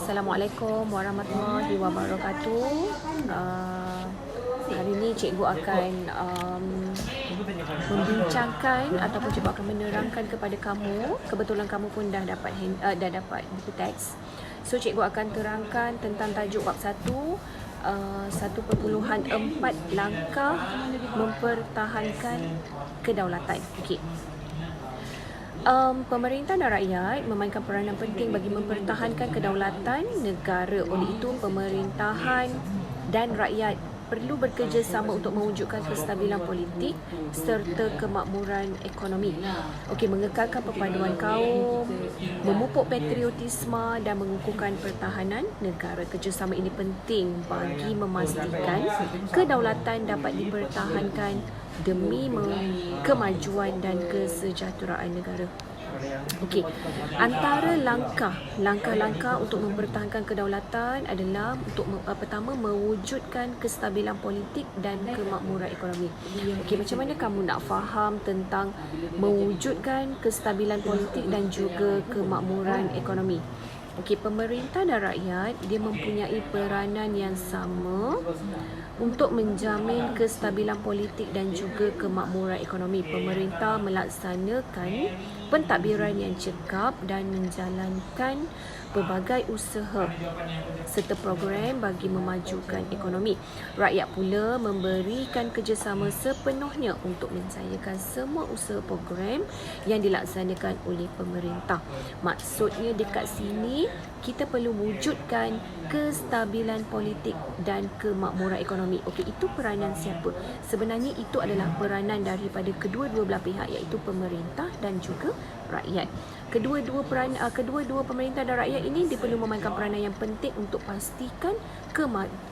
Assalamualaikum warahmatullahi wabarakatuh. Hari ini cikgu akan membincangkan ataupun cikgu akan menerangkan kepada kamu. Kebetulan kamu pun dah dapat buku teks. So cikgu akan terangkan tentang tajuk bab 1, 1.4 langkah mempertahankan kedaulatan. Okey. Pemerintah dan rakyat memainkan peranan penting bagi mempertahankan kedaulatan negara. Oleh itu, pemerintahan dan rakyat perlu bekerjasama untuk mewujudkan kestabilan politik serta kemakmuran ekonomi. Okey, mengekalkan perpaduan kaum, memupuk patriotisme dan mengukuhkan pertahanan negara. Kerjasama ini penting bagi memastikan kedaulatan dapat dipertahankan demi kemajuan dan kesejahteraan negara. Okey, antara langkah-langkah untuk mempertahankan kedaulatan adalah untuk pertama mewujudkan kestabilan politik dan kemakmuran ekonomi. Okey, macam mana kamu nak faham tentang mewujudkan kestabilan politik dan juga kemakmuran ekonomi? Okey, pemerintah dan rakyat dia mempunyai peranan yang sama untuk menjamin kestabilan politik dan juga kemakmuran ekonomi. Pemerintah melaksanakan pentadbiran yang cekap dan menjalankan pelbagai usaha serta program bagi memajukan ekonomi. Rakyat pula memberikan kerjasama sepenuhnya untuk menjayakan semua usaha program yang dilaksanakan oleh pemerintah. Maksudnya dekat sini kita perlu wujudkan kestabilan politik dan kemakmuran ekonomi. Okey, itu peranan siapa? Sebenarnya itu adalah peranan daripada kedua-dua belah pihak, iaitu pemerintah dan juga rakyat. Kedua-dua pemerintah dan rakyat ini dia perlu memainkan peranan yang penting untuk pastikan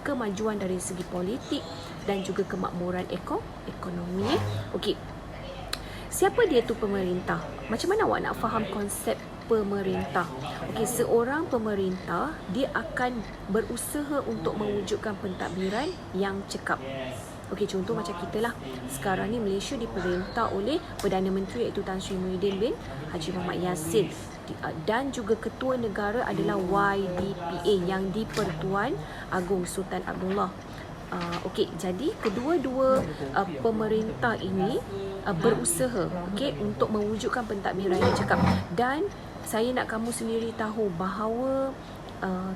kemajuan dari segi politik dan juga kemakmuran ekonomi. Okey. Siapa dia tu pemerintah? Macam mana awak nak faham konsep pemerintah? Okey, seorang pemerintah dia akan berusaha untuk mewujudkan pentadbiran yang cekap. Okey, contoh macam kita lah. Sekarang ni Malaysia diperintah oleh Perdana Menteri iaitu Tan Sri Muhyiddin bin Haji Muhammad Yassin, dan juga ketua negara adalah YDPA yang di-Pertuan Agong Sultan Abdullah. Okey, jadi kedua-dua pemerintah ini berusaha untuk mewujudkan pentadbiran yang cekap. Dan saya nak kamu sendiri tahu bahawa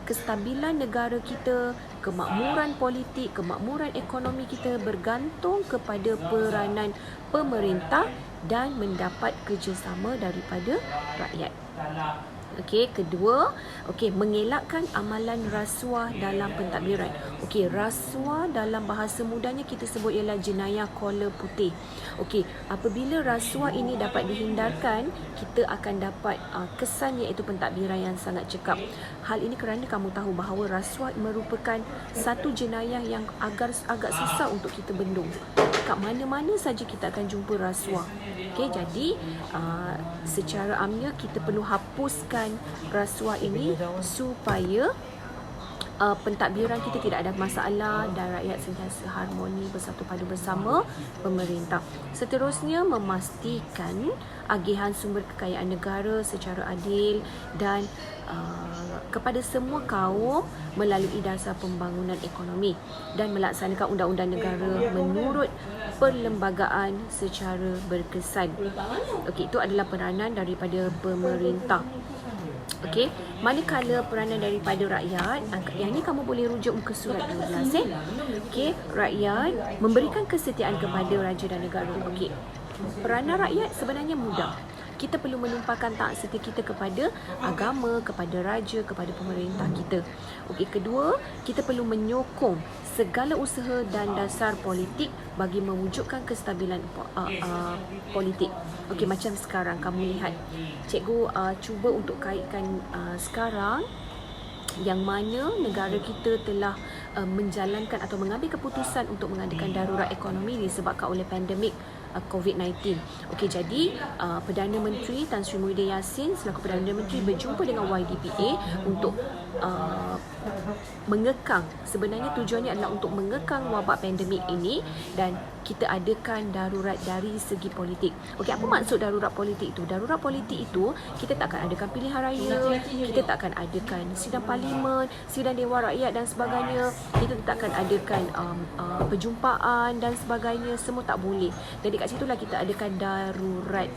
kestabilan negara kita, kemakmuran politik, kemakmuran ekonomi kita bergantung kepada peranan pemerintah dan mendapat kerjasama daripada rakyat. Okey, kedua, mengelakkan amalan rasuah dalam pentadbiran. Okey, rasuah dalam bahasa mudahnya kita sebut ialah jenayah kola putih. Okey, apabila rasuah ini dapat dihindarkan, kita akan dapat kesan iaitu pentadbiran yang sangat cekap. Hal ini kerana kamu tahu bahawa rasuah merupakan satu jenayah yang agak susah untuk kita bendung. Kat mana-mana saja kita akan jumpa rasuah. Okey, jadi secara amnya kita perlu hapuskan rasuah ini supaya pentadbiran kita tidak ada masalah dan rakyat sentiasa harmoni bersatu padu bersama pemerintah. Seterusnya, memastikan agihan sumber kekayaan negara secara adil dan kepada semua kaum melalui dasar pembangunan ekonomi dan melaksanakan undang-undang negara menurut perlembagaan secara berkesan. Okey, itu adalah peranan daripada pemerintah. Okey, manakala peranan daripada rakyat, yang ni kamu boleh rujuk muka surat 12 Okey, rakyat memberikan kesetiaan kepada raja dan negara. Okey, peranan rakyat sebenarnya mudah. Kita perlu menumpahkan taat setia kita kepada agama, kepada raja, kepada pemerintah kita. Okey, kedua, kita perlu menyokong segala usaha dan dasar politik bagi mewujudkan kestabilan politik. Okey, macam sekarang kamu lihat, cikgu cuba untuk kaitkan sekarang yang mana negara kita telah menjalankan atau mengambil keputusan untuk mengadakan darurat ekonomi disebabkan oleh pandemik COVID-19. Okey, jadi Perdana Menteri Tan Sri Muhyiddin Yassin selaku Perdana Menteri berjumpa dengan YDPA untuk mengekang, sebenarnya tujuannya adalah untuk mengekang wabak pandemik ini dan kita adakan darurat dari segi politik. Okey, apa maksud darurat politik itu? Darurat politik itu kita tak akan adakan pilihan raya, kita tak akan adakan sidang parlimen, sidang Dewan Rakyat dan sebagainya. Kita tak akan adakan perjumpaan dan sebagainya, semua tak boleh. Jadi kat situlah kita adakan darurat.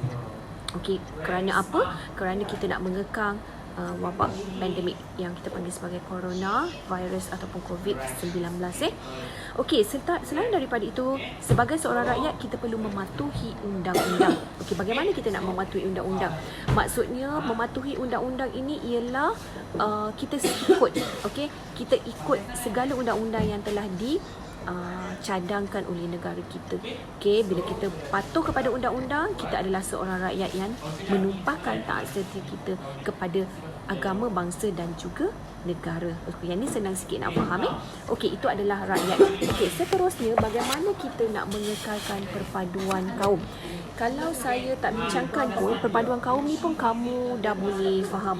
Okey, kerana apa? Kerana kita nak mengekang wabak pandemik yang kita panggil sebagai corona virus ataupun COVID-19. Okey, selain daripada itu, sebagai seorang rakyat kita perlu mematuhi undang-undang. Okey, bagaimana kita nak mematuhi undang-undang? Maksudnya mematuhi undang-undang ini ialah kita ikut, okey, kita ikut segala undang-undang yang telah cadangkan oleh negara kita. Okey, bila kita patuh kepada undang-undang, kita adalah seorang rakyat yang menumpahkan taat serta kita kepada agama, bangsa dan juga negara. Okey, yang ni senang sikit nak faham Okey, itu adalah rakyat. Okey, seterusnya bagaimana kita nak mengekalkan perpaduan kaum? Kalau saya tak bincangkan pun, perpaduan kaum ni pun kamu dah boleh faham.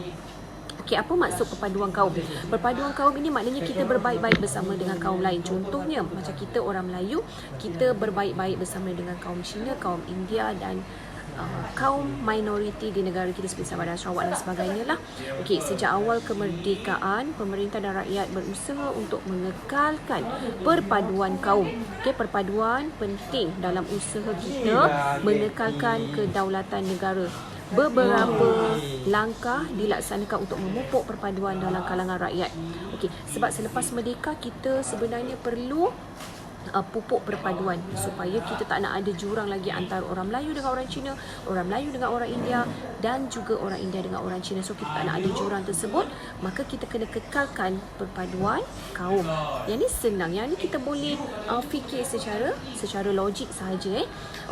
Okey, apa maksud perpaduan kaum? Perpaduan kaum ini maknanya kita berbaik-baik bersama dengan kaum lain. Contohnya, macam kita orang Melayu, kita berbaik-baik bersama dengan kaum Cina, kaum India dan kaum minoriti di negara kita seperti Sabah dan Sarawak dan sebagainya lah. Okey, sejak awal kemerdekaan, pemerintah dan rakyat berusaha untuk mengekalkan perpaduan kaum. Okey, perpaduan penting dalam usaha kita mengekalkan kedaulatan negara. Beberapa langkah dilaksanakan untuk memupuk perpaduan dalam kalangan rakyat. Okey, sebab selepas merdeka kita sebenarnya perlu pupuk perpaduan supaya kita tak nak ada jurang lagi antara orang Melayu dengan orang Cina, orang Melayu dengan orang India dan juga orang India dengan orang Cina. So kita tak nak ada jurang tersebut, maka kita kena kekalkan perpaduan kaum. Yang ni senang, yang ni kita boleh fikir secara logik sahaja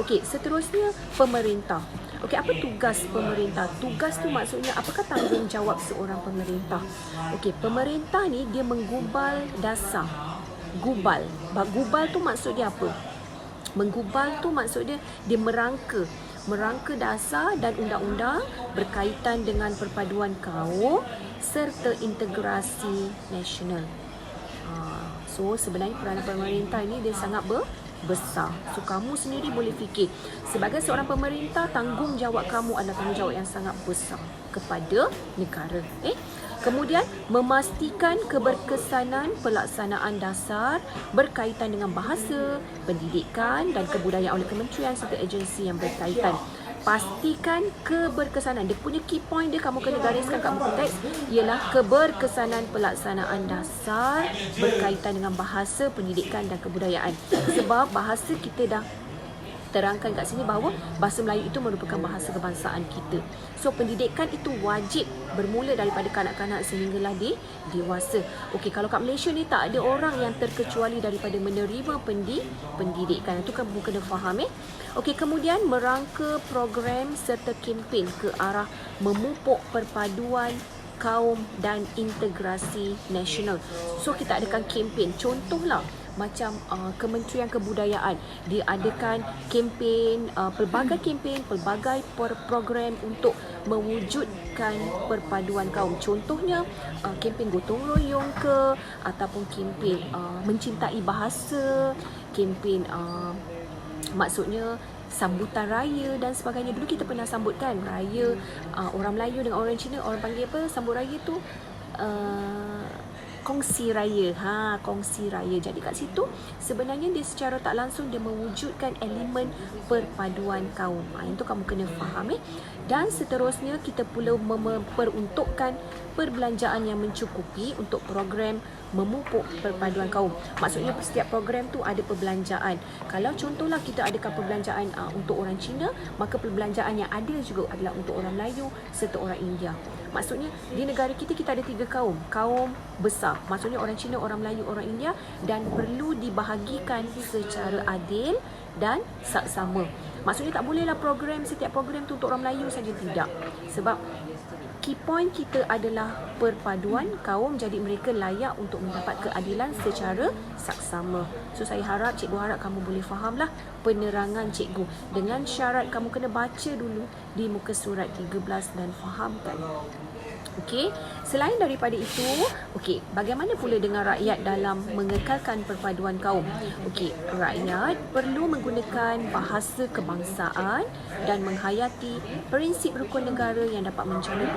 Okey, seterusnya pemerintah. Okey, apa tugas pemerintah? Tugas tu maksudnya apakah tanggungjawab seorang pemerintah? Okey, pemerintah ni dia menggubal dasar. Gubal tu maksud dia apa? Menggubal tu maksud dia merangka dasar dan undang-undang berkaitan dengan perpaduan kaum serta integrasi nasional. So sebenarnya peranan pemerintah ni dia sangat besar. So kamu sendiri boleh fikir, sebagai seorang pemerintah, tanggungjawab kamu adalah tanggungjawab yang sangat besar kepada negara. Kemudian, memastikan keberkesanan pelaksanaan dasar berkaitan dengan bahasa, pendidikan dan kebudayaan oleh kementerian serta agensi yang berkaitan. Pastikan keberkesanan. Dia punya key point dia kamu kena gariskan kat buku teks ialah keberkesanan pelaksanaan dasar berkaitan dengan bahasa, pendidikan dan kebudayaan. Sebab bahasa kita dah terangkan kat sini bahawa bahasa Melayu itu merupakan bahasa kebangsaan kita. So pendidikan itu wajib bermula daripada kanak-kanak sehinggalah dewasa. Okey, kalau kat Malaysia ni tak ada orang yang terkecuali daripada menerima pendidikan. Itu kamu kena faham Okey, kemudian merangka program serta kempen ke arah memupuk perpaduan kaum dan integrasi nasional. So kita adakan kempen. Contohlah macam Kementerian Kebudayaan diadakan kempen, pelbagai program untuk mewujudkan perpaduan kaum. Contohnya kempen gotong royong ke, ataupun kempen mencintai bahasa, kempen maksudnya sambutan raya dan sebagainya. Dulu kita pernah sambutkan raya orang Melayu dengan orang Cina, orang panggil apa sambut raya tu? Kongsi raya. Kongsi raya. Jadi kat situ sebenarnya dia secara tak langsung dia mewujudkan elemen perpaduan kaum. Itu kamu kena faham Dan seterusnya kita perlu memperuntukkan perbelanjaan yang mencukupi untuk program memupuk perpaduan kaum. Maksudnya setiap program tu ada perbelanjaan. Kalau contohlah kita adakan perbelanjaan untuk orang Cina, maka perbelanjaan yang ada juga adalah untuk orang Melayu serta orang India. Maksudnya di negara kita ada 3 kaum. Kaum besar, maksudnya orang Cina, orang Melayu, orang India, dan perlu dibahagikan secara adil dan saksama. Maksudnya tak bolehlah setiap program tu untuk orang Melayu saja, tidak. Sebab key point kita adalah perpaduan kaum, jadi mereka layak untuk mendapat keadilan secara saksama. So saya harap, cikgu harap kamu boleh fahamlah penerangan cikgu. Dengan syarat kamu kena baca dulu di muka surat 13 dan fahamkan. Okey, selain daripada itu, bagaimana pula dengan rakyat dalam mengekalkan perpaduan kaum? Okey, rakyat perlu menggunakan bahasa kebangsaan dan menghayati prinsip rukun negara yang dapat menjamin